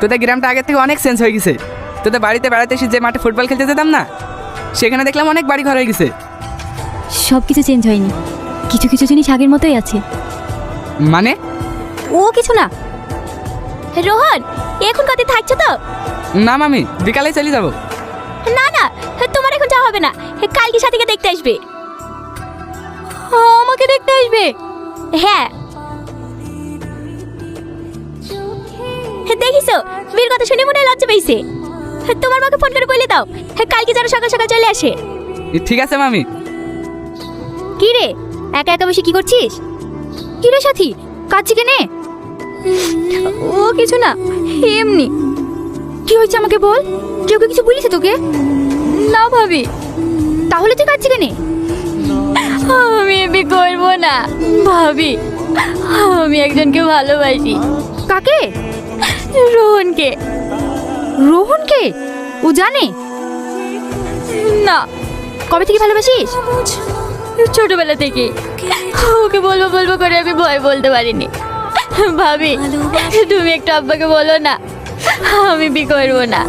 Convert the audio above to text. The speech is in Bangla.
তোদের গ্রামটা আগের থেকে অনেক চেঞ্জ হয়ে গেছে। তোদের বাড়িতে বেড়াতে এসে যে মাঠে ফুটবল খেলতে যেতাম না, সেখানে দেখলাম অনেক বাড়ি ঘর হয়ে গেছে। সব কিছু চেঞ্জ হয়নি, কিছু কিছু জিনিস আগের মতোই আছে। মানে? ও কিছু না। রোহন, এখন কত থাকছো তো? না মামি, বিকালে চলে যাবো। না না, তোমার এখন যাওয়া হবে না, কালকে সাথীকে দেখতে আসবে। আমাকে দেখতে আসবে? হ্যাঁ। দেখিছো, বীর কথা শুনে মনে হয় লজ্জা পেয়েছে। তোমার মাকে ফোন করে বলে দাও কালকে যেন সকাল সকাল চলে আসে। ঠিক আছে মামি। কি রে, একা একা বসে কি করছিস? কি রে সাথী, কাঁদছি কেনে? ও কিছু না, এমনি। কি হয়েছে আমাকে বল, কেউ কিছু বলিস তোকে? না ভাবি। তাহলে তুই কাঁদছি কেনে? আমি এমনি করবো না ভাবি, আমি একজনকে ভালোবাসি। কাকে? রোহনকে। রোহনকে? ও জানে না। কবে থেকে ভালোবাসিস? ছোটবেলা থেকে। ওকে বলবো বলবো করে আমি ভয় বলতে পারিনি। ভাবি, তুমি একটু আব্বাকে বলো না, আমি বিয়ে করবো না।